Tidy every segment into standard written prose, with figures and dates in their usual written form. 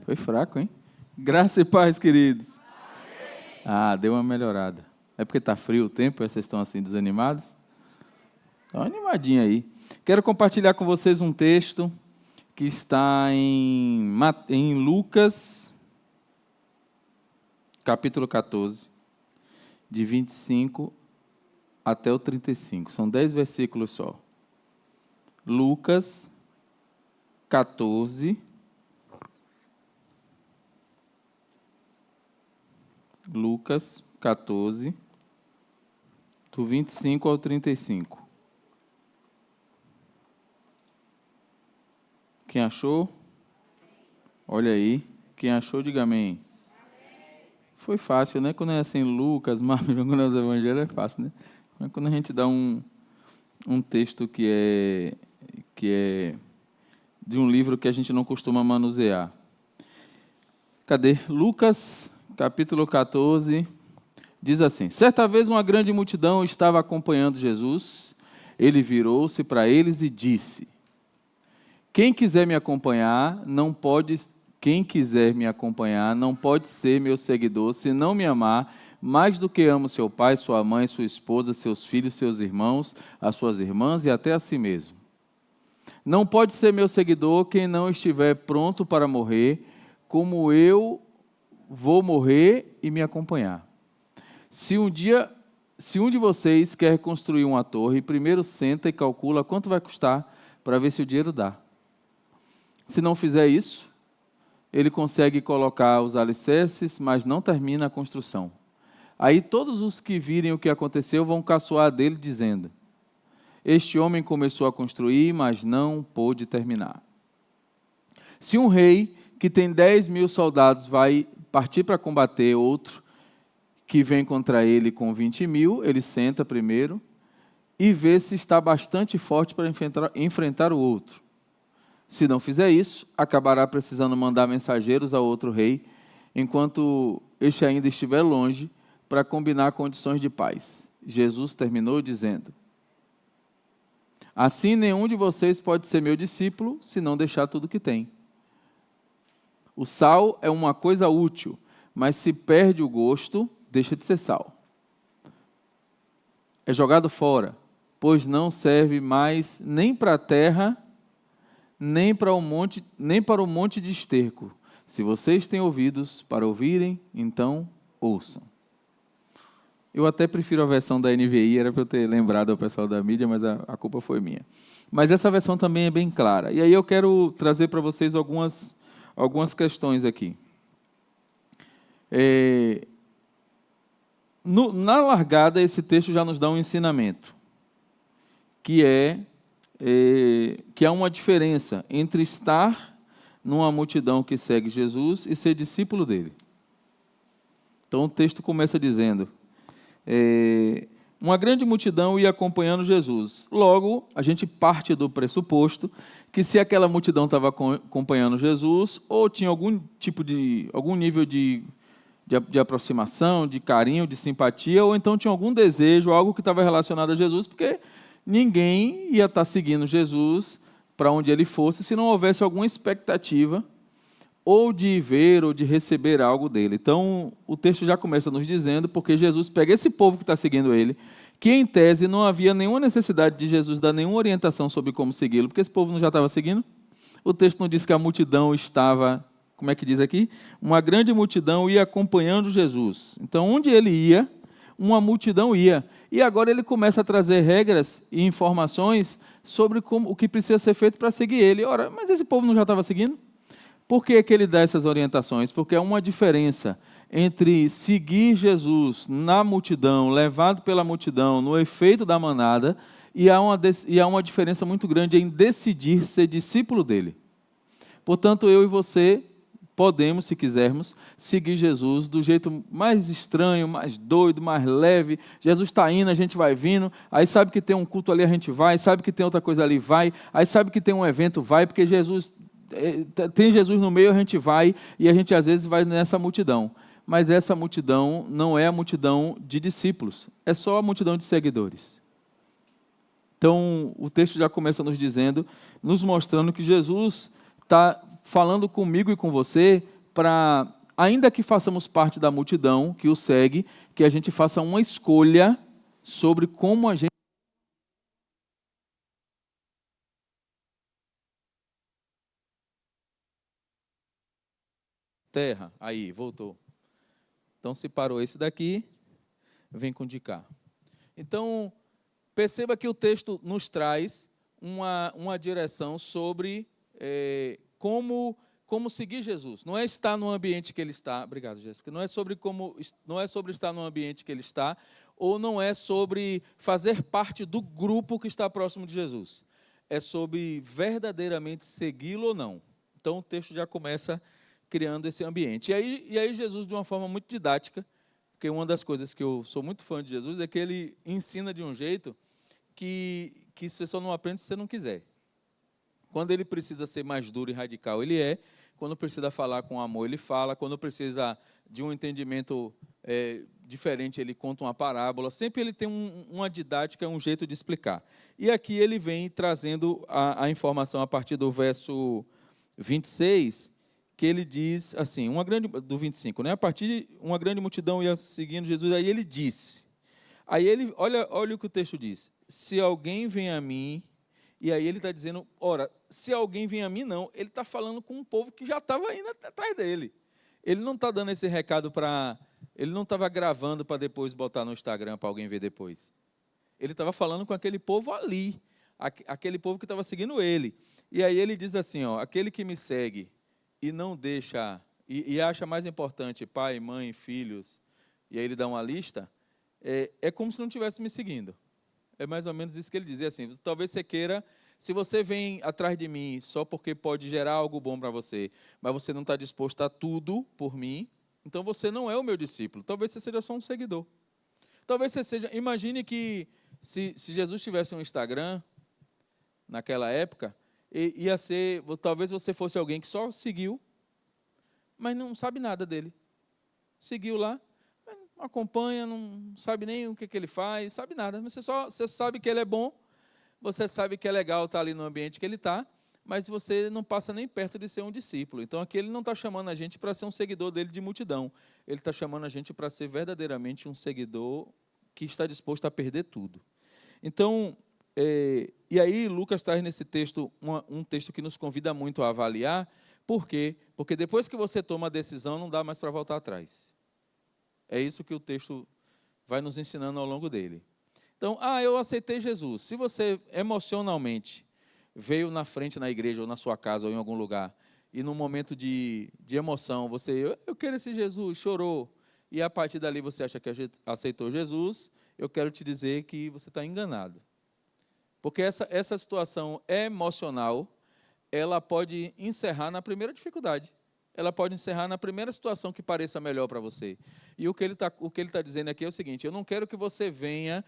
Foi fraco, hein? Graça e paz, queridos. Ah, deu uma melhorada. É porque está frio o tempo e vocês estão assim desanimados? Estão animadinhos aí. Quero compartilhar com vocês um texto que está em Lucas, capítulo 14, de 25 até o 35. São 10 versículos só. Lucas 14, do 25 ao 35. Quem achou? Olha aí. Quem achou, diga amém. Foi fácil, né? Quando é assim, Lucas, Marcos, quando é os evangelhos, é fácil, né? Mas quando a gente dá um texto que é de um livro que a gente não costuma manusear. Cadê? Lucas, capítulo 14, diz assim: certa vez uma grande multidão estava acompanhando Jesus. Ele virou-se para eles e disse: Quem quiser me acompanhar não pode ser meu seguidor se não me amar mais do que ama seu pai, sua mãe, sua esposa, seus filhos, seus irmãos, as suas irmãs e até a si mesmo. Não pode ser meu seguidor quem não estiver pronto para morrer, como eu vou morrer e me acompanhar. Se um de vocês quer construir uma torre, primeiro senta e calcula quanto vai custar para ver se o dinheiro dá. Se não fizer isso, ele consegue colocar os alicerces, mas não termina a construção. Aí todos os que virem o que aconteceu vão caçoar dele, dizendo: este homem começou a construir, mas não pôde terminar. Se um rei que tem 10.000 soldados vai partir para combater outro que vem contra ele com 20.000, ele senta primeiro e vê se está bastante forte para enfrentar o outro. Se não fizer isso, acabará precisando mandar mensageiros ao outro rei, enquanto este ainda estiver longe, para combinar condições de paz. Jesus terminou dizendo: assim nenhum de vocês pode ser meu discípulo, se não deixar tudo que tem. O sal é uma coisa útil, mas se perde o gosto, deixa de ser sal. É jogado fora, pois não serve mais nem para a terra, nem para o monte de esterco. Se vocês têm ouvidos para ouvirem, então ouçam. Eu até prefiro a versão da NVI, era para eu ter lembrado ao pessoal da mídia, mas a culpa foi minha. Mas essa versão também é bem clara. E aí eu quero trazer para vocês algumas questões aqui. Na largada, esse texto já nos dá um ensinamento, que há uma diferença entre estar numa multidão que segue Jesus e ser discípulo dele. Então o texto começa dizendo: uma grande multidão ia acompanhando Jesus. Logo, a gente parte do pressuposto que se aquela multidão estava acompanhando Jesus, ou tinha algum nível de aproximação, de carinho, de simpatia, ou então tinha algum desejo, algo que estava relacionado a Jesus, porque ninguém ia estar seguindo Jesus para onde ele fosse se não houvesse alguma expectativa ou de ver ou de receber algo dele. Então, o texto já começa nos dizendo, porque Jesus pega esse povo que está seguindo ele, que em tese não havia nenhuma necessidade de Jesus dar nenhuma orientação sobre como segui-lo, porque esse povo não já estava seguindo. O texto não diz que a multidão estava, como é que diz aqui? Uma grande multidão ia acompanhando Jesus. Então, onde ele ia, uma multidão ia. E agora ele começa a trazer regras e informações sobre o que precisa ser feito para seguir ele. Ora, mas esse povo não já estava seguindo? Por que ele dá essas orientações? Porque há uma diferença entre seguir Jesus na multidão, levado pela multidão, no efeito da manada, e há uma diferença muito grande em decidir ser discípulo dele. Portanto, eu e você podemos, se quisermos, seguir Jesus do jeito mais estranho, mais doido, mais leve. Jesus está indo, a gente vai vindo, aí sabe que tem um culto ali, a gente vai, sabe que tem outra coisa ali, vai, aí sabe que tem um evento, vai, porque tem Jesus no meio, a gente vai, e a gente às vezes vai nessa multidão. Mas essa multidão não é a multidão de discípulos, é só a multidão de seguidores. Então, o texto já começa nos dizendo, nos mostrando que Jesus está falando comigo e com você para, ainda que façamos parte da multidão que o segue, que a gente faça uma escolha sobre como a gente... Terra, aí, voltou. Então, se parou esse daqui, vem com o de cá. Então, perceba que o texto nos traz uma direção sobre como seguir Jesus. Não é estar no ambiente que ele está. Obrigado, Jéssica. Não é sobre estar no ambiente que ele está, ou não é sobre fazer parte do grupo que está próximo de Jesus. É sobre verdadeiramente segui-lo ou não. Então, o texto já começa criando esse ambiente. E aí Jesus, de uma forma muito didática, porque uma das coisas que eu sou muito fã de Jesus é que ele ensina de um jeito que você só não aprende se você não quiser. Quando ele precisa ser mais duro e radical, ele é. Quando precisa falar com amor, ele fala. Quando precisa de um entendimento diferente, ele conta uma parábola. Sempre ele tem uma didática, um jeito de explicar. E aqui ele vem trazendo a informação a partir do verso 26, que ele diz assim, do 25, né? A partir de uma grande multidão ia seguindo Jesus, aí ele disse. Aí ele, olha o que o texto diz. Se alguém vem a mim, e aí ele está dizendo, ora, se alguém vem a mim, não. Ele está falando com um povo que já estava indo atrás dele. Ele não está dando esse recado para... Ele não estava gravando para depois botar no Instagram para alguém ver depois. Ele estava falando com aquele povo ali, aquele povo que estava seguindo ele. E aí ele diz assim, ó, aquele que me segue e não deixa, e acha mais importante pai, mãe, filhos, e aí ele dá uma lista, é como se não estivesse me seguindo. É mais ou menos isso que ele dizia assim, talvez você queira, se você vem atrás de mim só porque pode gerar algo bom para você, mas você não está disposto a tudo por mim, então você não é o meu discípulo, talvez você seja só um seguidor. Talvez você seja, imagine que se Jesus tivesse um Instagram, naquela época, ia ser, talvez você fosse alguém que só seguiu, mas não sabe nada dele. Seguiu lá, não acompanha, não sabe nem o que ele faz, sabe nada. Mas você sabe que ele é bom, você sabe que é legal estar ali no ambiente que ele está, mas você não passa nem perto de ser um discípulo. Então aqui ele não está chamando a gente para ser um seguidor dele de multidão. Ele está chamando a gente para ser verdadeiramente um seguidor que está disposto a perder tudo. Então, e aí Lucas traz nesse texto um texto que nos convida muito a avaliar. Por quê? Porque depois que você toma a decisão, não dá mais para voltar atrás. É isso que o texto vai nos ensinando ao longo dele. Então, eu aceitei Jesus. Se você emocionalmente veio na frente na igreja, ou na sua casa, ou em algum lugar, e num momento de emoção, eu quero esse Jesus, chorou, e a partir dali você acha que aceitou Jesus, eu quero te dizer que você está enganado. Porque essa situação emocional, ela pode encerrar na primeira dificuldade. Ela pode encerrar na primeira situação que pareça melhor para você. E o que ele tá dizendo aqui é o seguinte, eu não quero que você venha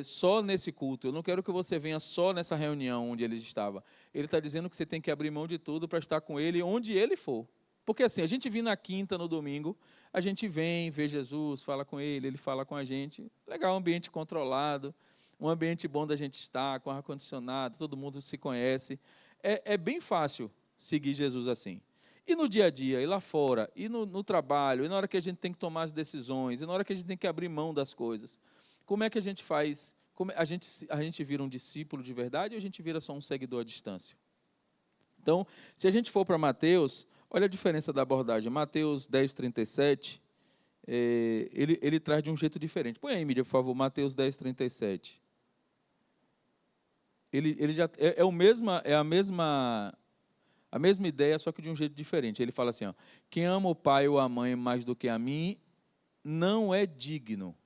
só nesse culto, eu não quero que você venha só nessa reunião onde ele estava. Ele está dizendo que você tem que abrir mão de tudo para estar com ele onde ele for. Porque assim, a gente vem na quinta, no domingo, a gente vem, vê Jesus, fala com ele, ele fala com a gente. Legal, ambiente controlado, um ambiente bom da gente estar, com ar-condicionado, todo mundo se conhece. É bem fácil seguir Jesus assim. E no dia a dia, e lá fora, e no trabalho, e na hora que a gente tem que tomar as decisões, e na hora que a gente tem que abrir mão das coisas, como é que a gente faz? A gente vira um discípulo de verdade ou a gente vira só um seguidor à distância? Então, se a gente for para Mateus, olha a diferença da abordagem. Mateus 10, 37, ele traz de um jeito diferente. Põe aí, mídia, por favor, Mateus 10, 37. Ele já a mesma ideia, só que de um jeito diferente. Ele fala assim, ó, quem ama o pai ou a mãe mais do que a mim, não é digno.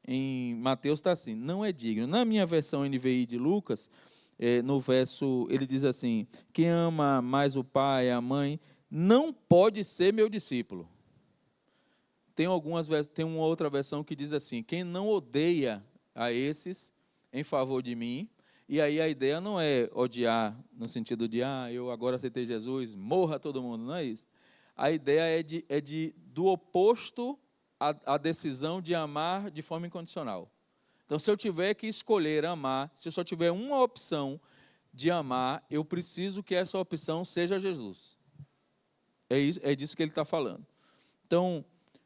Em Mateus está assim, não é digno. Na minha versão NVI de Lucas, no verso, ele diz assim, quem ama mais o pai, a mãe, não pode ser meu discípulo. Tem uma outra versão que diz assim, quem não odeia a esses em favor de mim, e aí a ideia não é odiar no sentido de, eu agora aceitei Jesus, morra todo mundo, não é isso. A ideia do oposto à decisão de amar de forma incondicional. Então, se eu tiver que escolher amar, se eu só tiver uma opção de amar, eu preciso que essa opção seja Jesus. É disso que ele está falando. Então,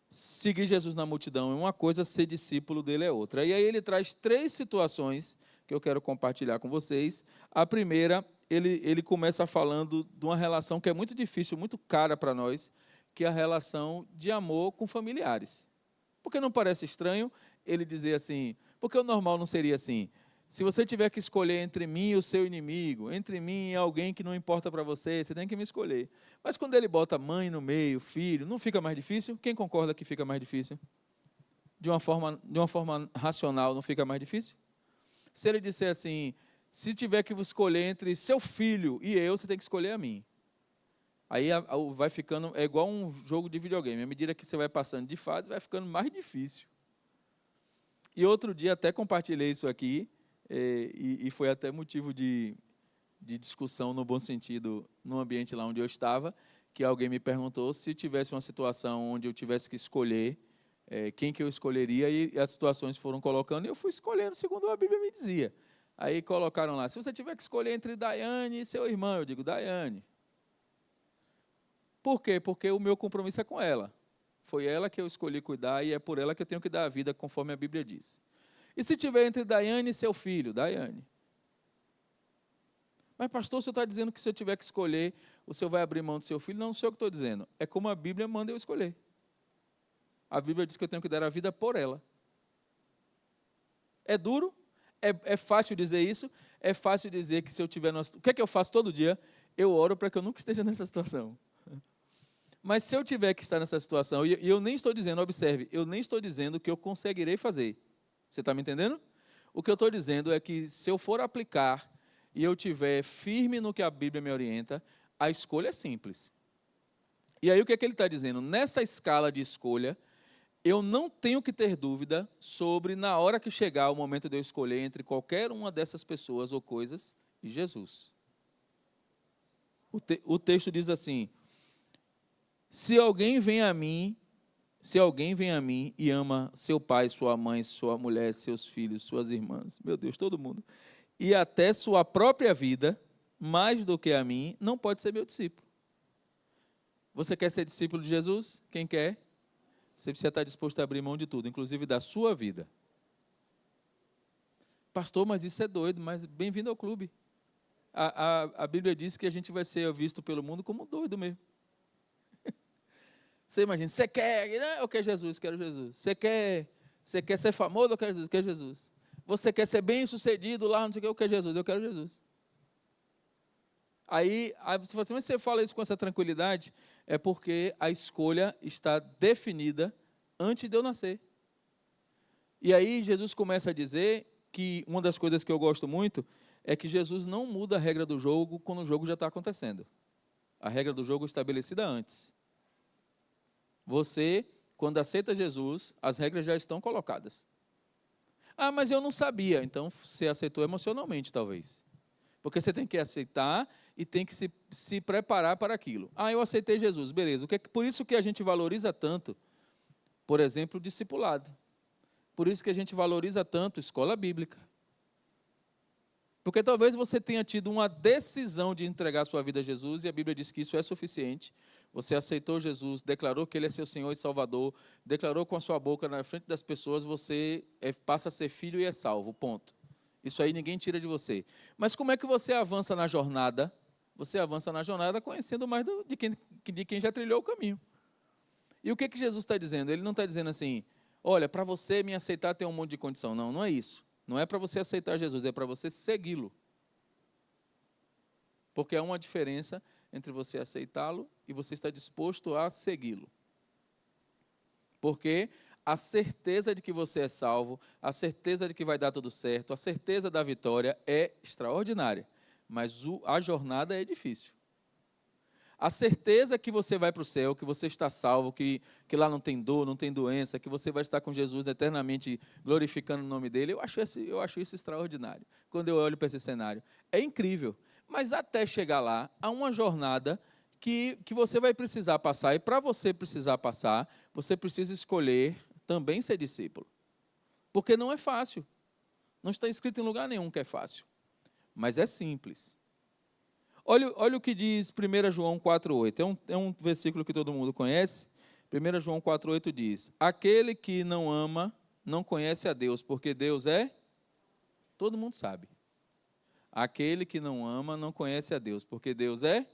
seguir Jesus na multidão é uma coisa, ser discípulo dele é outra. E aí ele traz 3 situações que eu quero compartilhar com vocês. A primeira, ele começa falando de uma relação que é muito difícil, muito cara para nós, que é a relação de amor com familiares. Porque não parece estranho ele dizer assim, porque o normal não seria assim, se você tiver que escolher entre mim e o seu inimigo, entre mim e alguém que não importa para você, você tem que me escolher. Mas quando ele bota mãe no meio, filho, não fica mais difícil? Quem concorda que fica mais difícil? De uma forma racional, não fica mais difícil? Se ele disser assim, se tiver que escolher entre seu filho e eu, você tem que escolher a mim. Aí vai ficando, é igual um jogo de videogame, à medida que você vai passando de fase, vai ficando mais difícil. E outro dia até compartilhei isso aqui, e foi até motivo de discussão, no bom sentido, no ambiente lá onde eu estava, que alguém me perguntou se tivesse uma situação onde eu tivesse que escolher quem que eu escolheria, e as situações foram colocando, e eu fui escolhendo segundo a Bíblia me dizia. Aí colocaram lá, se você tiver que escolher entre Daiane e seu irmão, eu digo, Daiane. Por quê? Porque o meu compromisso é com ela. Foi ela que eu escolhi cuidar e é por ela que eu tenho que dar a vida, conforme a Bíblia diz. E se tiver entre Daiane e seu filho? Daiane. Mas, pastor, o senhor está dizendo que se eu tiver que escolher, o senhor vai abrir mão do seu filho? Não, não sou eu que estou dizendo. É como a Bíblia manda eu escolher. A Bíblia diz que eu tenho que dar a vida por ela. É duro? É fácil dizer isso? É fácil dizer que se eu tiver... O que é que eu faço todo dia? Eu oro para que eu nunca esteja nessa situação. Mas se eu tiver que estar nessa situação, e eu nem estou dizendo, observe, eu nem estou dizendo que eu conseguirei fazer. Você está me entendendo? O que eu estou dizendo é que se eu for aplicar e eu estiver firme no que a Bíblia me orienta, a escolha é simples. E aí o que é que ele está dizendo? Nessa escala de escolha, eu não tenho que ter dúvida sobre, na hora que chegar o momento de eu escolher entre qualquer uma dessas pessoas ou coisas, e Jesus. O texto diz assim, se alguém vem a mim e ama seu pai, sua mãe, sua mulher, seus filhos, suas irmãs, meu Deus, todo mundo, e até sua própria vida, mais do que a mim, não pode ser meu discípulo. Você quer ser discípulo de Jesus? Quem quer? Você precisa estar disposto a abrir mão de tudo, inclusive da sua vida. Pastor, mas isso é doido, mas bem-vindo ao clube. A Bíblia diz que a gente vai ser visto pelo mundo como doido mesmo. Você imagina, você quer, né? Eu quero Jesus, quero Jesus. Você quer ser famoso, eu quero Jesus, quero Jesus. Você quer ser bem sucedido lá, não sei o que, eu quero Jesus, eu quero Jesus. Aí você fala assim, mas você fala isso com essa tranquilidade, é porque a escolha está definida antes de eu nascer. E aí Jesus começa a dizer que uma das coisas que eu gosto muito é que Jesus não muda a regra do jogo quando o jogo já está acontecendo. A regra do jogo é estabelecida antes. Você, quando aceita Jesus, as regras já estão colocadas. Ah, mas eu não sabia. Então, você aceitou emocionalmente, talvez. Porque você tem que aceitar e tem que se preparar para aquilo. Ah, eu aceitei Jesus, beleza. Por isso que a gente valoriza tanto, por exemplo, o discipulado. Por isso que a gente valoriza tanto escola bíblica. Porque talvez você tenha tido uma decisão de entregar sua vida a Jesus, e a Bíblia diz que isso é suficiente. Você aceitou Jesus, declarou que Ele é seu Senhor e Salvador, declarou com a sua boca na frente das pessoas, você passa a ser filho e é salvo, ponto. Isso aí ninguém tira de você. Mas como é que você avança na jornada? Você avança na jornada conhecendo mais de quem já trilhou o caminho. E o que Jesus está dizendo? Ele não está dizendo assim, olha, para você me aceitar tem um monte de condição. Não, não é isso. Não é para você aceitar Jesus, é para você segui-lo. Porque há uma diferença entre você aceitá-lo e você estar disposto a segui-lo. Porque a certeza de que você é salvo, a certeza de que vai dar tudo certo, a certeza da vitória é extraordinária. Mas a jornada é difícil. A certeza que você vai para o céu, que você está salvo, que lá não tem dor, não tem doença, que você vai estar com Jesus eternamente glorificando o nome dele, eu acho isso extraordinário, quando eu olho para esse cenário. É incrível, mas até chegar lá, há uma jornada que você vai precisar passar, e para você precisar passar, você precisa escolher também ser discípulo. Porque não é fácil. Não está escrito em lugar nenhum que é fácil. mas é simples. Olha o que diz 1 João 4,8. É um versículo que todo mundo conhece. 1 João 4,8 diz: aquele que não ama não conhece a Deus, porque Deus é... Todo mundo sabe. Aquele que não ama não conhece a Deus, porque Deus é...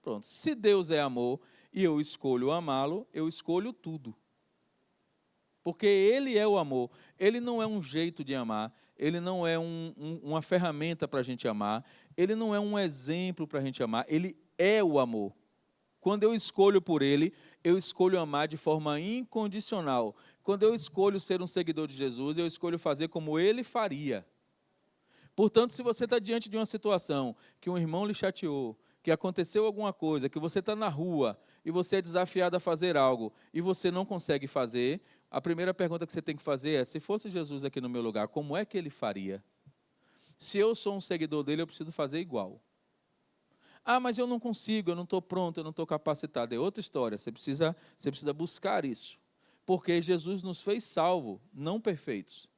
Pronto. Se Deus é amor e eu escolho amá-lo, eu escolho tudo. Porque Ele é o amor. Ele não é um jeito de amar. Ele não é uma ferramenta para a gente amar. Ele não é um exemplo para a gente amar. Ele é o amor. Quando eu escolho por Ele, eu escolho amar de forma incondicional. Quando eu escolho ser um seguidor de Jesus, eu escolho fazer como Ele faria. Portanto, se você está diante de uma situação que um irmão lhe chateou, que aconteceu alguma coisa, que você está na rua e você é desafiado a fazer algo e você não consegue fazer, a primeira pergunta que você tem que fazer é: se fosse Jesus aqui no meu lugar, como é que ele faria? Se eu sou um seguidor dele, eu preciso fazer igual. Ah, mas eu não consigo, eu não estou pronto, eu não estou capacitado. É outra história, você precisa buscar isso. Porque Jesus nos fez salvo, não perfeitos.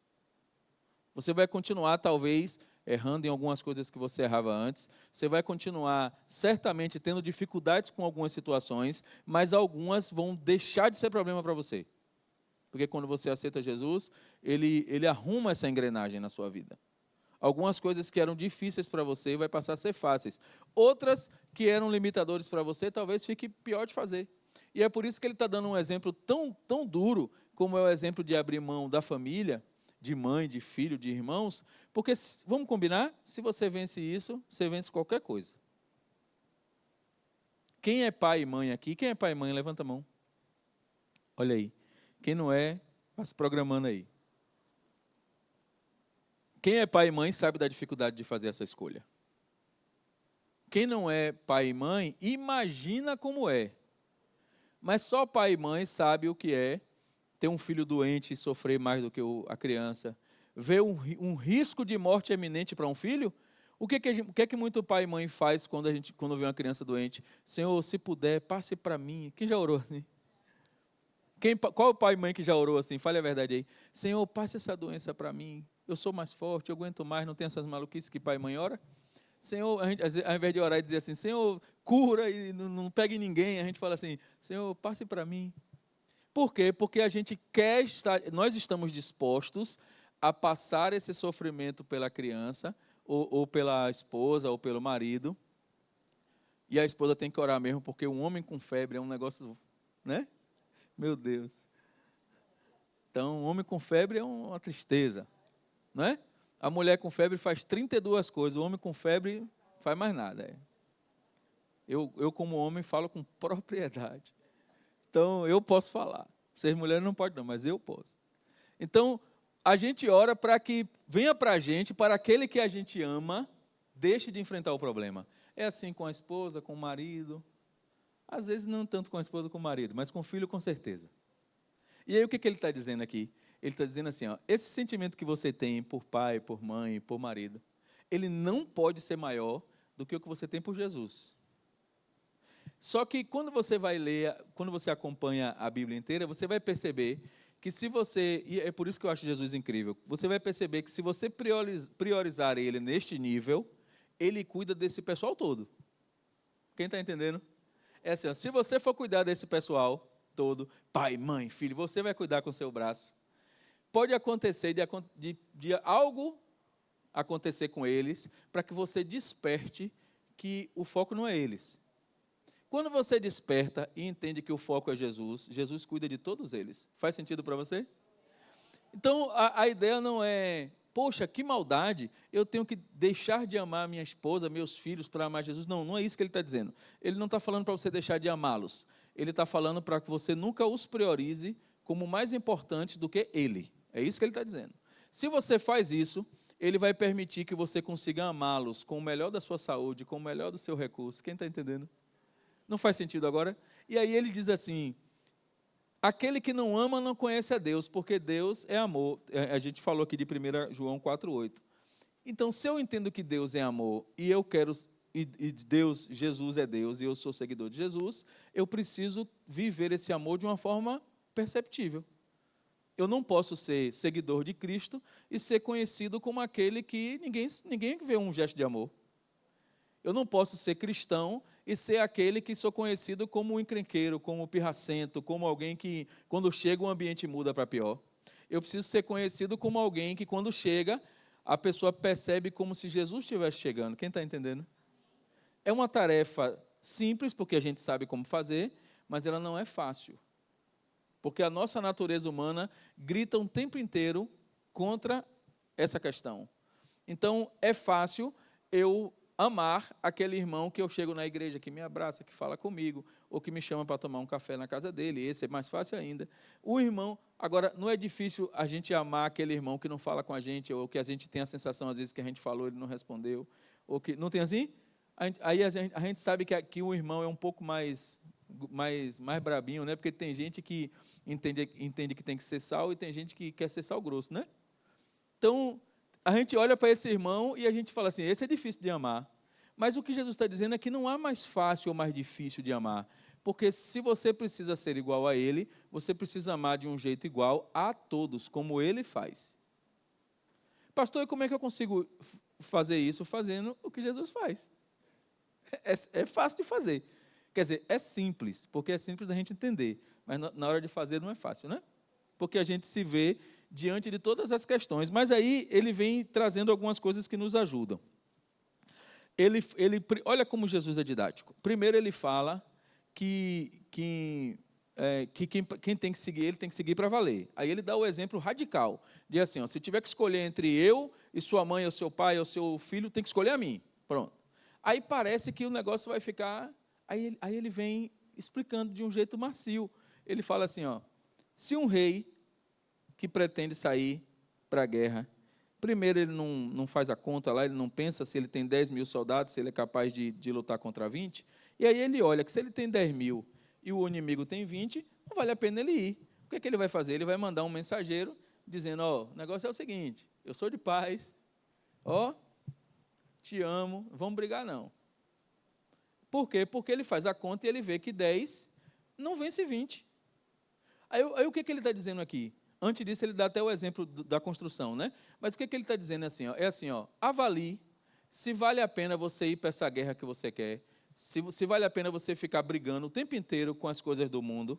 Você vai continuar, talvez, errando em algumas coisas que você errava antes. Você vai continuar, certamente, tendo dificuldades com algumas situações, mas algumas vão deixar de ser problema para você. Porque quando você aceita Jesus, ele arruma essa engrenagem na sua vida. Algumas coisas que eram difíceis para você vai passar a ser fáceis. Outras que eram limitadores para você, talvez fique pior de fazer. E é por isso que ele está dando um exemplo tão duro, como é o exemplo de abrir mão da família, de mãe, de filho, de irmãos, porque, vamos combinar, se você vence isso, você vence qualquer coisa. Quem é pai e mãe aqui? Quem é pai e mãe? Levanta a mão. Olha aí. Quem não é, vá se programando aí. Quem é pai e mãe sabe da dificuldade de fazer essa escolha. Quem não é pai e mãe, imagina como é. Mas só pai e mãe sabe o que é ter um filho doente e sofrer mais do que a criança. Ver um risco de morte iminente para um filho. O que é que muito pai e mãe faz quando vê uma criança doente? Senhor, se puder, passe para mim. Quem já orou assim? Qual é o pai e mãe que já orou assim? Fale a verdade aí. Senhor, passe essa doença para mim. Eu sou mais forte, eu aguento mais, não tem essas maluquices que pai e mãe ora. Senhor, ao invés de orar e dizer assim, Senhor, cura e não pegue ninguém, a gente fala assim, Senhor, passe para mim. Por quê? Porque a gente quer estar, nós estamos dispostos a passar esse sofrimento pela criança, ou pela esposa, ou pelo marido. E a esposa tem que orar mesmo, porque um homem com febre é um negócio, né? Meu Deus. Então, um homem com febre é uma tristeza, não é? A mulher com febre faz 32 coisas, o homem com febre faz mais nada. É. Eu como homem, falo com propriedade. Então, eu posso falar. Vocês mulheres não podem não, mas eu posso. Então, a gente ora para que venha para a gente, para aquele que a gente ama, deixe de enfrentar o problema. É assim com a esposa, com o marido. Às vezes não tanto com a esposa, com o marido, mas com o filho, com certeza. E aí o que ele está dizendo aqui? Ele está dizendo assim, ó, esse sentimento que você tem por pai, por mãe, por marido, ele não pode ser maior do que o que você tem por Jesus. Só que quando você vai ler, quando você acompanha a Bíblia inteira, você vai perceber que se você, e é por isso que eu acho Jesus incrível, você vai perceber que se você priorizar ele neste nível, ele cuida desse pessoal todo. Quem está entendendo? É assim, ó, se você for cuidar desse pessoal todo, pai, mãe, filho, você vai cuidar com o seu braço. Pode acontecer de algo acontecer com eles, para que você desperte que o foco não é eles. Quando você desperta e entende que o foco é Jesus, Jesus cuida de todos eles. Faz sentido para você? Então, a ideia não é, poxa, que maldade, eu tenho que deixar de amar minha esposa, meus filhos, para amar Jesus. Não, não é isso que ele está dizendo. Ele não está falando para você deixar de amá-los. Ele está falando para que você nunca os priorize como mais importantes do que ele. É isso que ele está dizendo. Se você faz isso, ele vai permitir que você consiga amá-los com o melhor da sua saúde, com o melhor do seu recurso. Quem está entendendo? Não faz sentido agora? E aí ele diz assim, aquele que não ama não conhece a Deus, porque Deus é amor. A gente falou aqui de 1 João 4,8. Então, se eu entendo que Deus é amor, e eu quero, e Deus, Jesus é Deus, e eu sou seguidor de Jesus, eu preciso viver esse amor de uma forma perceptível. Eu não posso ser seguidor de Cristo e ser conhecido como aquele que ninguém vê um gesto de amor. Eu não posso ser cristão e ser aquele que sou conhecido como um encrenqueiro, como um pirracento, como alguém que, quando chega, o ambiente muda para pior. Eu preciso ser conhecido como alguém que, quando chega, a pessoa percebe como se Jesus estivesse chegando. Quem está entendendo? É uma tarefa simples, porque a gente sabe como fazer, mas ela não é fácil. Porque a nossa natureza humana grita o tempo inteiro contra essa questão. Então, é fácil eu amar aquele irmão que eu chego na igreja, que me abraça, que fala comigo, ou que me chama para tomar um café na casa dele. Esse é mais fácil ainda. O irmão, agora, não é difícil a gente amar aquele irmão que não fala com a gente, ou que a gente tem a sensação, às vezes, que a gente falou e ele não respondeu. Ou que, não tem assim? Aí a gente sabe que o irmão é um pouco mais brabinho, né? Porque tem gente que entende que tem que ser sal e tem gente que quer ser sal grosso, né? Então, a gente olha para esse irmão e a gente fala assim, esse é difícil de amar. Mas o que Jesus está dizendo é que não há mais fácil ou mais difícil de amar. Porque se você precisa ser igual a ele, você precisa amar de um jeito igual a todos, como ele faz. Pastor, e como é que eu consigo fazer isso? Fazendo o que Jesus faz. É fácil de fazer. Quer dizer, é simples, porque é simples da gente entender. Mas na hora de fazer não é fácil, né? Porque a gente se vê diante de todas as questões. Mas aí ele vem trazendo algumas coisas que nos ajudam. Olha como Jesus é didático. Primeiro ele fala que quem tem que seguir, ele tem que seguir para valer. Aí ele dá o exemplo radical. Diz assim, ó, se tiver que escolher entre eu e sua mãe, ou seu pai, ou seu filho, tem que escolher a mim. Pronto. Aí parece que o negócio vai ficar... Aí ele vem explicando de um jeito macio. Ele fala assim, ó, se um rei que pretende sair para a guerra, primeiro ele não faz a conta lá, ele não pensa se ele tem 10 mil soldados, se ele é capaz de lutar contra 20, e aí ele olha que se ele tem 10 mil e o inimigo tem 20, não vale a pena ele ir. O que é que ele vai fazer? Ele vai mandar um mensageiro dizendo, ó, o negócio é o seguinte, eu sou de paz, ó, te amo, não vamos brigar não. Por quê? Porque ele faz a conta e ele vê que 10 não vence 20. Aí o que ele está dizendo aqui? Antes disso, ele dá até o exemplo da construção, né? Mas o que ele está dizendo é assim, ó, avalie se vale a pena você ir para essa guerra que você quer, se vale a pena você ficar brigando o tempo inteiro com as coisas do mundo,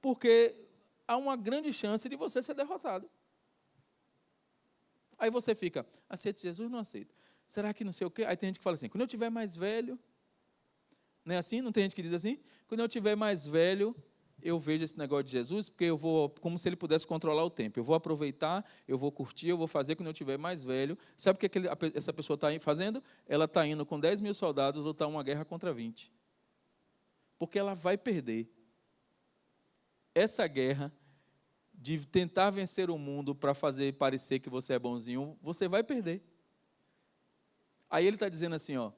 porque há uma grande chance de você ser derrotado. Aí você fica, aceita Jesus ou não aceita? Será que não sei o quê? Aí tem gente que fala assim, quando eu tiver mais velho... Não é assim? Não tem gente que diz assim? Quando eu tiver mais velho, eu vejo esse negócio de Jesus, porque eu vou, como se ele pudesse controlar o tempo. Eu vou aproveitar, eu vou curtir, eu vou fazer quando eu tiver mais velho. Sabe o que essa pessoa está fazendo? Ela está indo com 10 mil soldados lutar uma guerra contra 20. Porque ela vai perder. Essa guerra de tentar vencer o mundo para fazer parecer que você é bonzinho, você vai perder. Aí ele está dizendo assim, ó,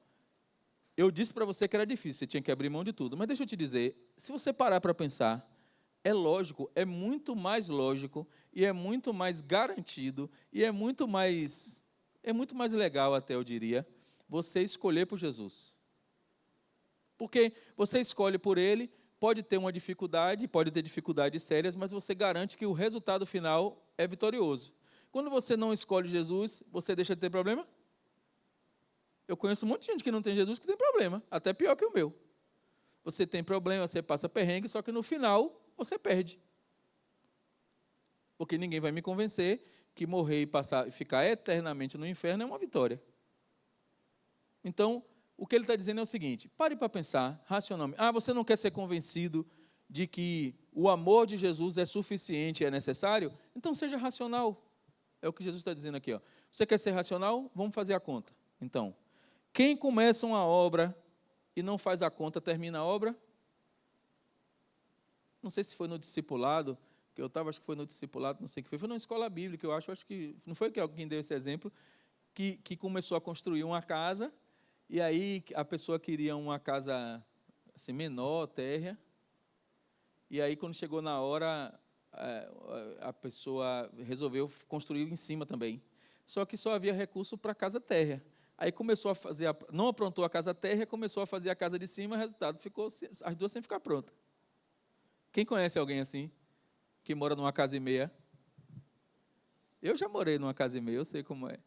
eu disse para você que era difícil, você tinha que abrir mão de tudo. Mas deixa eu te dizer, se você parar para pensar, é lógico, é muito mais lógico, e é muito mais garantido, e é muito mais legal até, eu diria, você escolher por Jesus. Porque você escolhe por Ele, pode ter uma dificuldade, pode ter dificuldades sérias, mas você garante que o resultado final é vitorioso. Quando você não escolhe Jesus, você deixa de ter problema? Eu conheço um monte de gente que não tem Jesus que tem problema, até pior que o meu. Você tem problema, você passa perrengue, só que no final você perde. Porque ninguém vai me convencer que morrer e ficar eternamente no inferno é uma vitória. Então, o que ele está dizendo é o seguinte, pare para pensar racionalmente. Ah, você não quer ser convencido de que o amor de Jesus é suficiente, é necessário? Então seja racional. É o que Jesus está dizendo aqui. Ó. Você quer ser racional? Vamos fazer a conta. Então, quem começa uma obra e não faz a conta, termina a obra? Não sei se foi no discipulado, que eu estava, acho que foi no discipulado, não sei o que foi. Foi numa escola bíblica, eu acho que... Não foi que alguém deu esse exemplo, que começou a construir uma casa, e aí a pessoa queria uma casa assim, menor, térrea, e aí quando chegou na hora, a pessoa resolveu construir em cima também. Só que só havia recurso para a casa térrea. Aí começou a fazer, não aprontou a casa térrea, começou a fazer a casa de cima, e o resultado ficou as duas sem ficar pronta. Quem conhece alguém assim, que mora numa casa e meia? Eu já morei numa casa e meia, eu sei como é.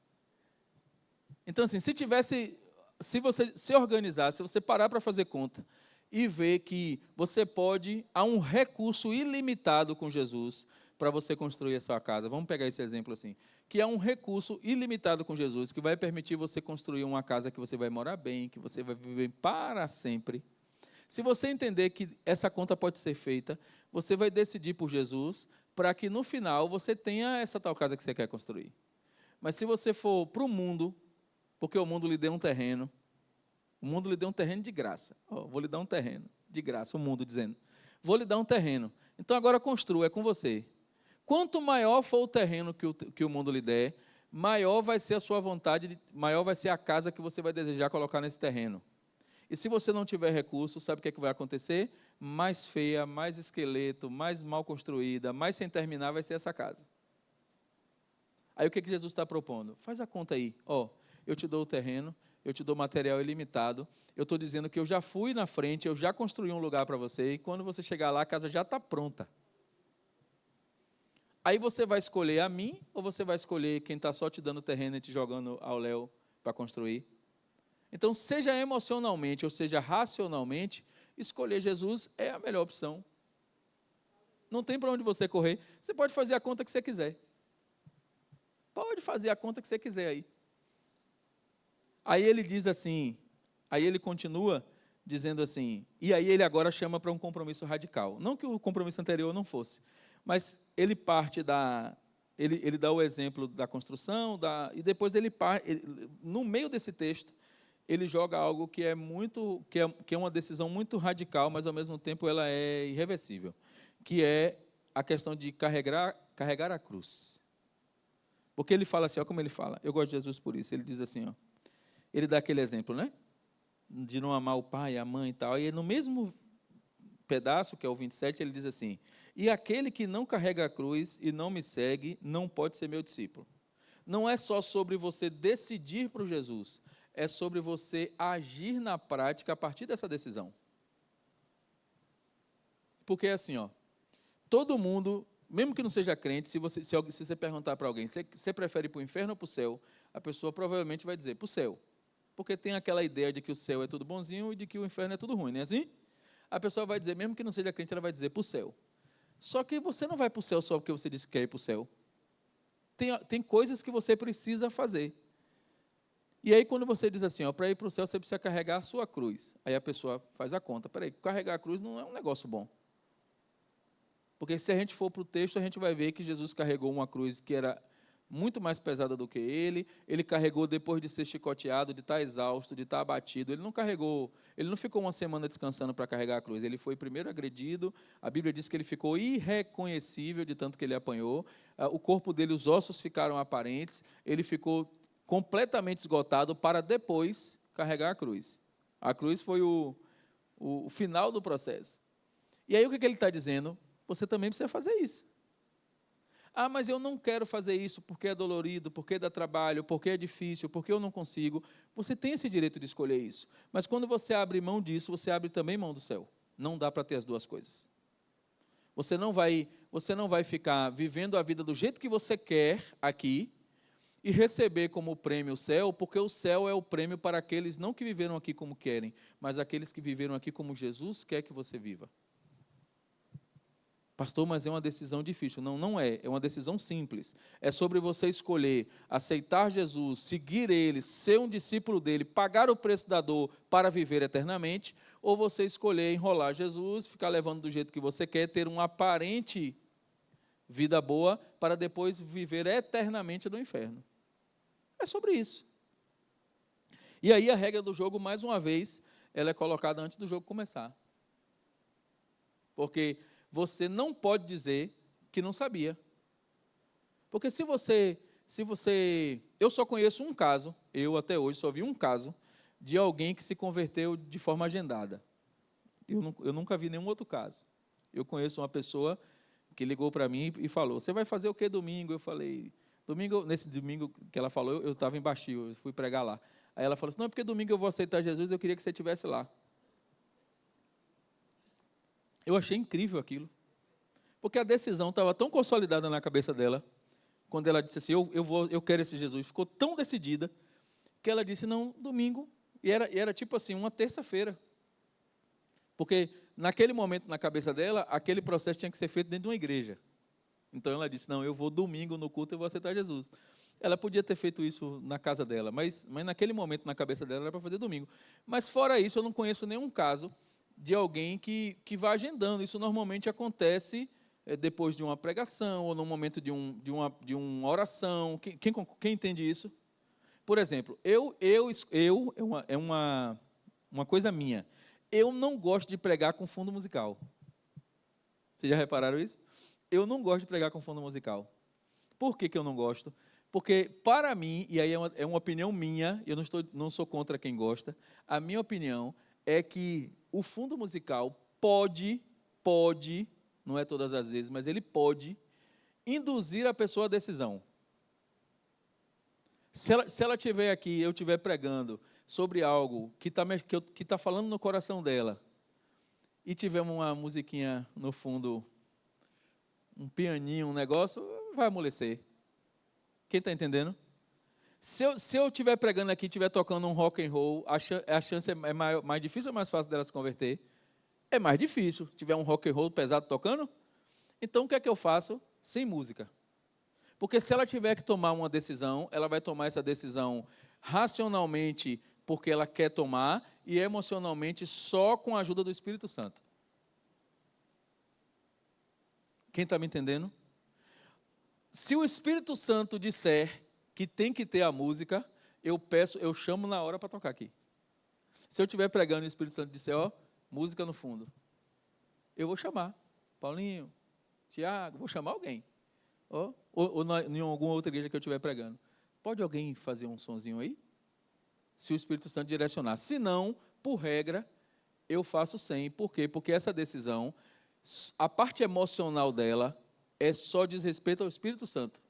Então, assim, se você se organizar, se você parar para fazer conta e ver que você pode, há um recurso ilimitado com Jesus para você construir a sua casa. Vamos pegar esse exemplo assim, que há um recurso ilimitado com Jesus que vai permitir você construir uma casa que você vai morar bem, que você vai viver para sempre. Se você entender que essa conta pode ser feita, você vai decidir por Jesus para que no final você tenha essa tal casa que você quer construir. Mas se você for para o mundo, porque o mundo lhe deu um terreno, o mundo lhe deu um terreno de graça. Vou lhe dar um terreno de graça, o mundo dizendo. Vou lhe dar um terreno. Então agora construa, é com você. Quanto maior for o terreno que o mundo lhe der, maior vai ser a sua vontade, maior vai ser a casa que você vai desejar colocar nesse terreno. E se você não tiver recurso, sabe o que é que vai acontecer? Mais feia, mais esqueleto, mais mal construída, mais sem terminar vai ser essa casa. Aí o que Jesus está propondo? Faz a conta aí. Eu te dou o terreno, eu te dou material ilimitado, eu estou dizendo que eu já fui na frente, eu já construí um lugar para você, e quando você chegar lá, a casa já está pronta. Aí você vai escolher a mim, ou você vai escolher quem está só te dando terreno e te jogando ao léu para construir? Então, seja emocionalmente ou seja racionalmente, escolher Jesus é a melhor opção. Não tem para onde você correr. Você pode fazer a conta que você quiser. Pode fazer a conta que você quiser aí. Aí ele diz assim, aí ele continua dizendo assim, e aí ele agora chama para um compromisso radical. Não que o compromisso anterior não fosse, mas ele parte ele dá o exemplo da construção, e depois no meio desse texto, ele joga algo que é uma decisão muito radical, mas ao mesmo tempo ela é irreversível, que é a questão de carregar a cruz. Porque ele fala assim, olha como ele fala, eu gosto de Jesus por isso, ele diz assim, ele dá aquele exemplo, né? De não amar o pai, a mãe e tal, e no mesmo pedaço, que é o 27, ele diz assim, e aquele que não carrega a cruz e não me segue, não pode ser meu discípulo. Não é só sobre você decidir por Jesus, é sobre você agir na prática a partir dessa decisão. Porque é assim, todo mundo, mesmo que não seja crente, se você perguntar para alguém, você prefere ir para o inferno ou para o céu? A pessoa provavelmente vai dizer, para o céu. Porque tem aquela ideia de que o céu é tudo bonzinho e de que o inferno é tudo ruim, não é assim? A pessoa vai dizer, mesmo que não seja crente, ela vai dizer para o céu. Só que você não vai para o céu só porque você disse que quer ir para o céu. Tem coisas que você precisa fazer. E aí, quando você diz assim, para ir para o céu, você precisa carregar a sua cruz. Aí a pessoa faz a conta. Peraí, carregar a cruz não é um negócio bom. Porque se a gente for para o texto, a gente vai ver que Jesus carregou uma cruz que era muito mais pesada do que ele carregou depois de ser chicoteado, de estar exausto, de estar abatido, ele não ficou uma semana descansando para carregar a cruz, ele foi primeiro agredido, a Bíblia diz que ele ficou irreconhecível de tanto que ele apanhou, o corpo dele, os ossos ficaram aparentes, ele ficou completamente esgotado para depois carregar a cruz. A cruz foi o final do processo. E aí o que ele está dizendo? Você também precisa fazer isso. Mas eu não quero fazer isso porque é dolorido, porque dá trabalho, porque é difícil, porque eu não consigo. Você tem esse direito de escolher isso. Mas quando você abre mão disso, você abre também mão do céu. Não dá para ter as duas coisas. Você não vai ficar vivendo a vida do jeito que você quer aqui e receber como prêmio o céu, porque o céu é o prêmio para aqueles não que viveram aqui como querem, mas aqueles que viveram aqui como Jesus quer que você viva. Pastor, mas é uma decisão difícil. Não, não é. É uma decisão simples. É sobre você escolher aceitar Jesus, seguir Ele, ser um discípulo dEle, pagar o preço da dor para viver eternamente, ou você escolher enrolar Jesus, ficar levando do jeito que você quer, ter uma aparente vida boa, para depois viver eternamente no inferno. É sobre isso. E aí a regra do jogo, mais uma vez, ela é colocada antes do jogo começar. Porque você não pode dizer que não sabia. Porque eu só conheço um caso, eu até hoje só vi um caso, de alguém que se converteu de forma agendada. Eu nunca vi nenhum outro caso. Eu conheço uma pessoa que ligou para mim e falou, você vai fazer o que domingo? Eu falei, nesse domingo que ela falou, eu estava em Baixio, eu fui pregar lá. Aí ela falou assim, não, porque domingo eu vou aceitar Jesus, eu queria que você estivesse lá. Eu achei incrível aquilo, porque a decisão estava tão consolidada na cabeça dela, quando ela disse assim, eu quero esse Jesus, ficou tão decidida, que ela disse, não, domingo, e era tipo assim, uma terça-feira. Porque naquele momento, na cabeça dela, aquele processo tinha que ser feito dentro de uma igreja. Então ela disse, não, eu vou domingo no culto e vou aceitar Jesus. Ela podia ter feito isso na casa dela, mas naquele momento, na cabeça dela, era para fazer domingo. Mas fora isso, eu não conheço nenhum caso de alguém que vá agendando. Isso normalmente acontece depois de uma pregação ou no momento de uma oração. Quem entende isso? Por exemplo, uma coisa minha. Eu não gosto de pregar com fundo musical. Vocês já repararam isso? Eu não gosto de pregar com fundo musical. Por que eu não gosto? Porque, para mim, e aí é uma opinião minha, eu não sou contra quem gosta, a minha opinião é que o fundo musical pode, não é todas as vezes, mas ele pode induzir a pessoa à decisão. Se ela estiver aqui, eu estiver pregando sobre algo que está falando no coração dela, e tiver uma musiquinha no fundo, um pianinho, um negócio, vai amolecer. Quem está entendendo? Se eu estiver pregando aqui, estiver tocando um rock and roll, a chance é mais difícil ou mais fácil dela se converter? É mais difícil. Se tiver um rock and roll pesado tocando, então o que é que eu faço? Sem música. Porque se ela tiver que tomar uma decisão, ela vai tomar essa decisão racionalmente porque ela quer tomar e emocionalmente só com a ajuda do Espírito Santo. Quem está me entendendo? Se o Espírito Santo disser que tem que ter a música, eu chamo na hora para tocar aqui. Se eu estiver pregando e o Espírito Santo disser, ó, música no fundo, eu vou chamar. Paulinho, Tiago, vou chamar alguém. Ou em alguma outra igreja que eu estiver pregando. Pode alguém fazer um sonzinho aí? Se o Espírito Santo direcionar. Se não, por regra, eu faço sem. Por quê? Porque essa decisão, a parte emocional dela, só diz respeito ao Espírito Santo.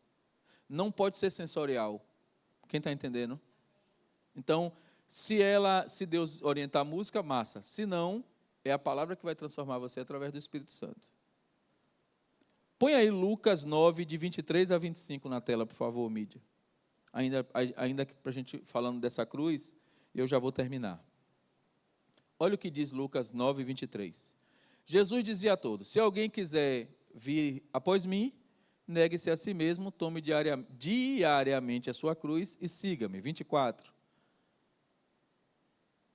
Não pode ser sensorial. Quem está entendendo? Então, se Deus orientar a música, massa. Se não, é a palavra que vai transformar você através do Espírito Santo. Põe aí Lucas 9, de 23 a 25 na tela, por favor, mídia. Ainda para a gente falando dessa cruz, eu já vou terminar. Olha o que diz Lucas 9, 23. Jesus dizia a todos, se alguém quiser vir após mim, negue-se a si mesmo, tome diariamente a sua cruz e siga-me. 24.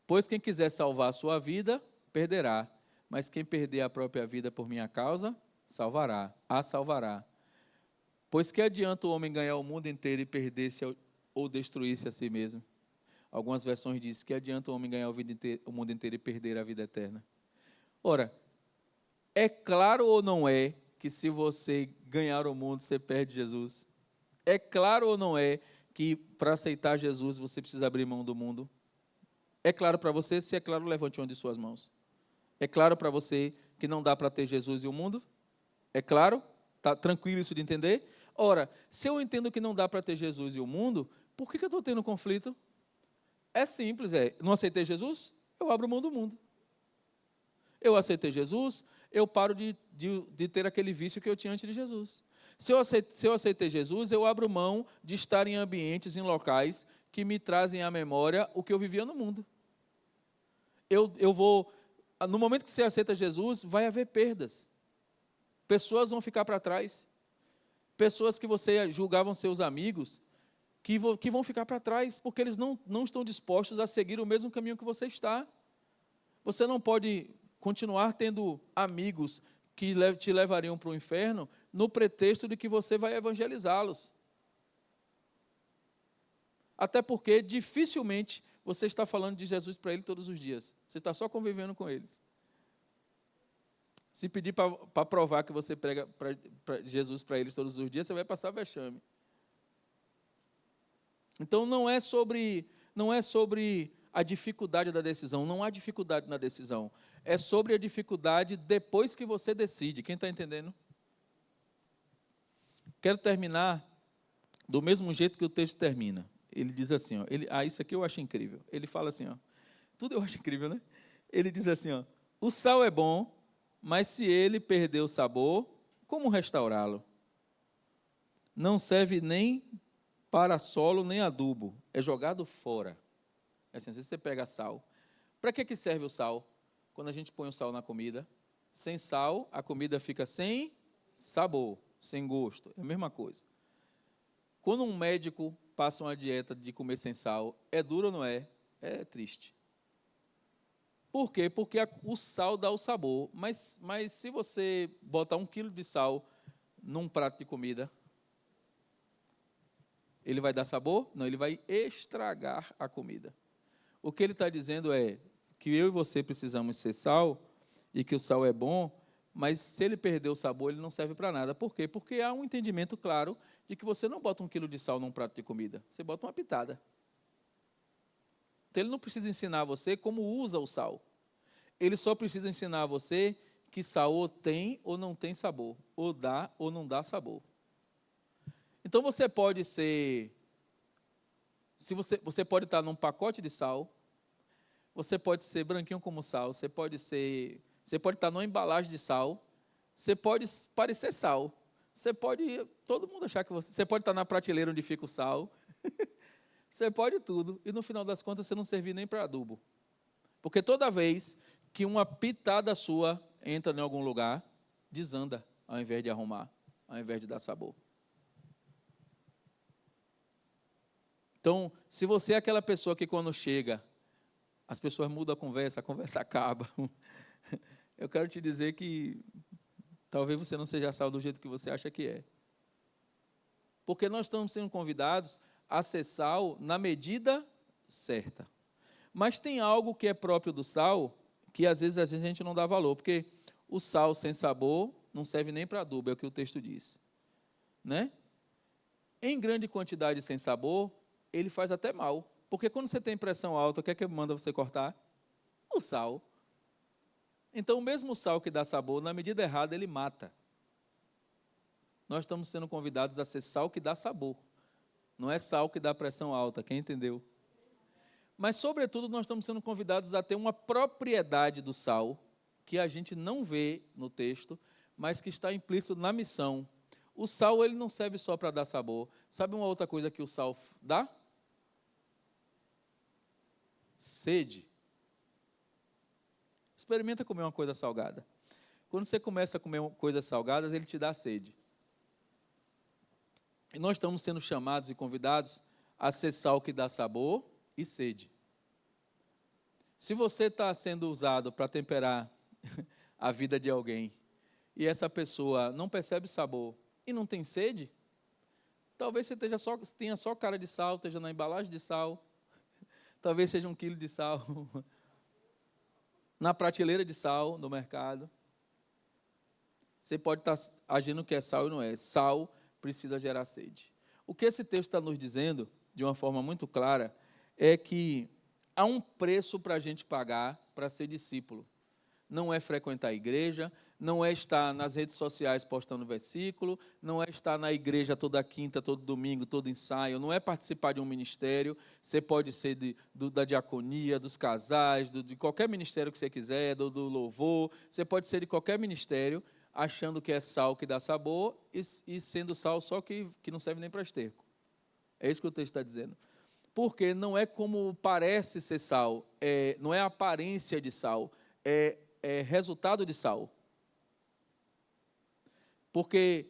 Pois quem quiser salvar a sua vida, perderá. Mas quem perder a própria vida por minha causa, a salvará. Pois que adianta o homem ganhar o mundo inteiro e perder-se ou destruir-se a si mesmo? Algumas versões dizem que adianta o homem ganhar o mundo inteiro e perder a vida eterna. Ora, é claro ou não é que se você ganhar o mundo, você perde Jesus? É claro ou não é que para aceitar Jesus, você precisa abrir mão do mundo? É claro para você? Se é claro, levante uma de suas mãos. É claro para você que não dá para ter Jesus e o mundo? É claro? Está tranquilo isso de entender? Ora, se eu entendo que não dá para ter Jesus e o mundo, por que eu estou tendo conflito? É simples, não aceitei Jesus? Eu abro mão do mundo. Eu aceitei Jesus, eu paro de ter aquele vício que eu tinha antes de Jesus. Se eu aceitei Jesus, eu abro mão de estar em ambientes, em locais que me trazem à memória o que eu vivia no mundo. No momento que você aceita Jesus, vai haver perdas. Pessoas vão ficar para trás. Pessoas que você julgavam seus amigos, que vão ficar para trás, porque eles não estão dispostos a seguir o mesmo caminho que você está. Você não pode continuar tendo amigos que te levariam para o inferno no pretexto de que você vai evangelizá-los. Até porque dificilmente você está falando de Jesus para ele todos os dias. Você está só convivendo com eles. Se pedir para provar que você prega Jesus para eles todos os dias, você vai passar vexame. Então não é sobre a dificuldade da decisão, não há dificuldade na decisão. É sobre a dificuldade depois que você decide. Quem está entendendo? Quero terminar do mesmo jeito que o texto termina. Ele diz assim, isso aqui eu acho incrível. Ele fala assim, tudo eu acho incrível, né? Ele diz assim, o sal é bom, mas se ele perder o sabor, como restaurá-lo? não serve nem para solo, nem adubo, é jogado fora. É assim, se você pega sal, para que serve o sal? Quando a gente põe o sal na comida, sem sal, a comida fica sem sabor, sem gosto, é a mesma coisa. Quando um médico passa uma dieta de comer sem sal, é duro ou não é? É triste. Por quê? Porque o sal dá o sabor, mas se você botar 1 quilo de sal num prato de comida, ele vai dar sabor? Não, ele vai estragar a comida. O que ele está dizendo é que eu e você precisamos ser sal, e que o sal é bom, mas se ele perder o sabor, ele não serve para nada. Por quê? Porque há um entendimento claro de que você não bota 1 quilo de sal num prato de comida, você bota uma pitada. Então ele não precisa ensinar a você como usa o sal. Ele só precisa ensinar a você que sal ou tem ou não tem sabor, ou dá ou não dá sabor. Então você pode ser, se você pode estar num pacote de sal, você pode ser branquinho como sal, você pode estar numa embalagem de sal, você pode parecer sal, todo mundo achar que você pode estar na prateleira onde fica o sal, você pode tudo, e no final das contas você não servir nem para adubo. Porque toda vez que uma pitada sua entra em algum lugar, desanda, ao invés de arrumar, ao invés de dar sabor. Então, se você é aquela pessoa que quando chega, as pessoas mudam a conversa acaba. Eu quero te dizer que talvez você não seja sal do jeito que você acha que é. Porque nós estamos sendo convidados a ser sal na medida certa. Mas tem algo que é próprio do sal, que às vezes a gente não dá valor, porque o sal sem sabor não serve nem para adubo, é o que o texto diz. Né? Em grande quantidade sem sabor, ele faz até mal. Porque quando você tem pressão alta, o que é que manda você cortar? O sal. Então, o mesmo sal que dá sabor, na medida errada, ele mata. Nós estamos sendo convidados a ser sal que dá sabor. Não é sal que dá pressão alta, quem entendeu? Mas, sobretudo, nós estamos sendo convidados a ter uma propriedade do sal, que a gente não vê no texto, mas que está implícito na missão. O sal, ele não serve só para dar sabor. Sabe uma outra coisa que o sal dá? Sede. Experimenta comer uma coisa salgada. Quando você começa a comer coisas salgadas, ele te dá sede. E nós estamos sendo chamados e convidados a ser sal que dá sabor e sede. Se você está sendo usado para temperar a vida de alguém, e essa pessoa não percebe sabor e não tem sede, talvez você tenha só cara de sal, esteja na embalagem de sal, talvez seja 1 quilo de sal, na prateleira de sal no mercado. Você pode estar agindo que é sal e não é. Sal precisa gerar sede. O que esse texto está nos dizendo, de uma forma muito clara, é que há um preço para a gente pagar para ser discípulo. Não é frequentar a igreja, não é estar nas redes sociais postando versículo, não é estar na igreja toda quinta, todo domingo, todo ensaio, não é participar de um ministério. Você pode ser da diaconia, dos casais, de qualquer ministério que você quiser, do louvor. Você pode ser de qualquer ministério, achando que é sal que dá sabor e sendo sal só que não serve nem para esterco. É isso que o texto está dizendo. Porque não é como parece ser sal, não é a aparência de sal, é resultado de sal. Porque,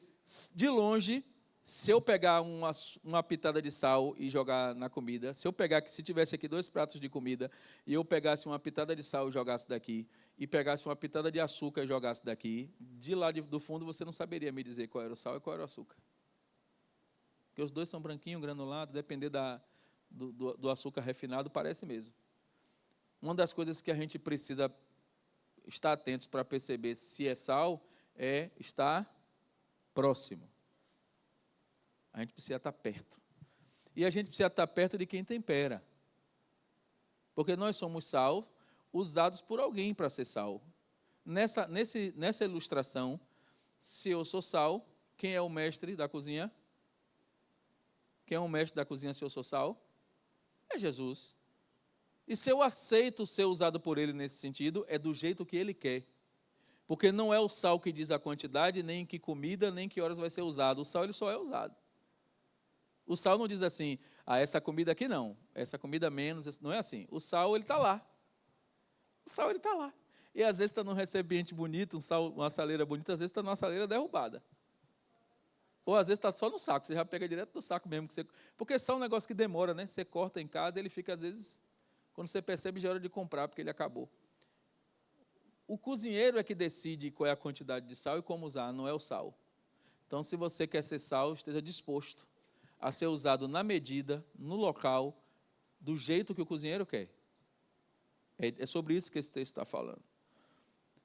de longe, se eu pegar uma pitada de sal e jogar na comida, se tivesse aqui 2 pratos de comida, e eu pegasse uma pitada de sal e jogasse daqui, e pegasse uma pitada de açúcar e jogasse daqui, de lá do fundo você não saberia me dizer qual era o sal e qual era o açúcar. Porque os dois são branquinhos, granulados, depender do açúcar refinado, parece mesmo. Uma das coisas que a gente precisa estar atentos para perceber se é sal, é estar próximo. A gente precisa estar perto. E a gente precisa estar perto de quem tempera. Porque nós somos sal, usados por alguém para ser sal. Nessa ilustração, se eu sou sal, quem é o mestre da cozinha? Quem é o mestre da cozinha se eu sou sal? É Jesus. E se eu aceito ser usado por ele nesse sentido, é do jeito que ele quer. Porque não é o sal que diz a quantidade, nem em que comida, nem em que horas vai ser usado. O sal ele só é usado. O sal não diz assim, essa comida aqui não, essa comida menos, não é assim. O sal, ele está lá. O sal, ele está lá. E às vezes está num recipiente bonito, uma saleira bonita, às vezes está numa saleira derrubada. Ou às vezes está só no saco, você já pega direto do saco mesmo. Porque sal é um negócio que demora, né? Você corta em casa, ele fica às vezes, quando você percebe, já é hora de comprar, porque ele acabou. O cozinheiro é que decide qual é a quantidade de sal e como usar, não é o sal. Então, se você quer ser sal, esteja disposto a ser usado na medida, no local, do jeito que o cozinheiro quer. É sobre isso que esse texto está falando.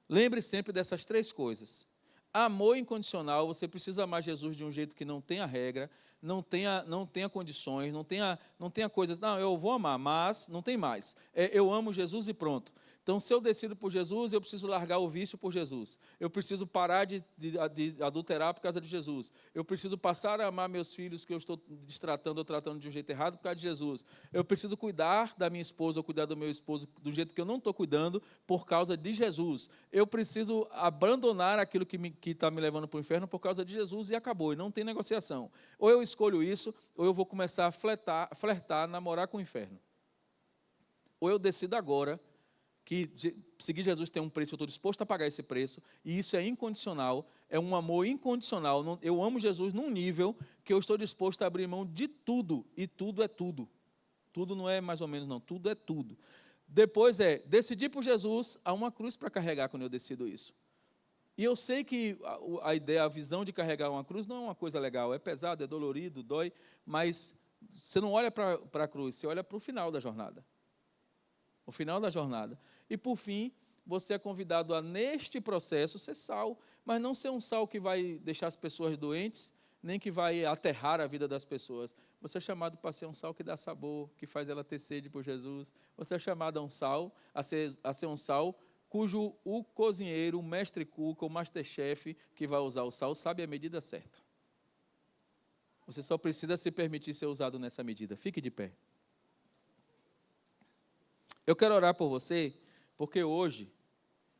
Lembre sempre dessas três coisas. Amor incondicional, você precisa amar Jesus de um jeito que não tenha regra, não tenha condições, não tenha coisas, não, eu vou amar, mas não tem mais. Eu amo Jesus e pronto. Então, se eu decido por Jesus, eu preciso largar o vício por Jesus. Eu preciso parar de adulterar por causa de Jesus. Eu preciso passar a amar meus filhos que eu estou destratando ou tratando de um jeito errado por causa de Jesus. Eu preciso cuidar da minha esposa ou cuidar do meu esposo do jeito que eu não estou cuidando por causa de Jesus. Eu preciso abandonar aquilo que está me levando para o inferno por causa de Jesus e acabou. E não tem negociação. Ou eu escolho isso, ou eu vou começar a flertar, namorar com o inferno. Ou eu decido agora que seguir Jesus tem um preço, eu estou disposto a pagar esse preço, e isso é incondicional, é um amor incondicional. Eu amo Jesus num nível que eu estou disposto a abrir mão de tudo, e tudo é tudo. Tudo não é mais ou menos, não, tudo é tudo. Depois decidir por Jesus, há uma cruz para carregar quando eu decido isso. E eu sei que a ideia, a visão de carregar uma cruz não é uma coisa legal, é pesado, é dolorido, dói, mas você não olha para a cruz, você olha para o final da jornada. O final da jornada. E, por fim, você é convidado a, neste processo, ser sal, mas não ser um sal que vai deixar as pessoas doentes, nem que vai aterrar a vida das pessoas. Você é chamado para ser um sal que dá sabor, que faz ela ter sede por Jesus. Você é chamado a ser um sal cujo o cozinheiro, o mestre cuca, o masterchef que vai usar o sal, sabe a medida certa. Você só precisa se permitir ser usado nessa medida. Fique de pé. Eu quero orar por você, porque hoje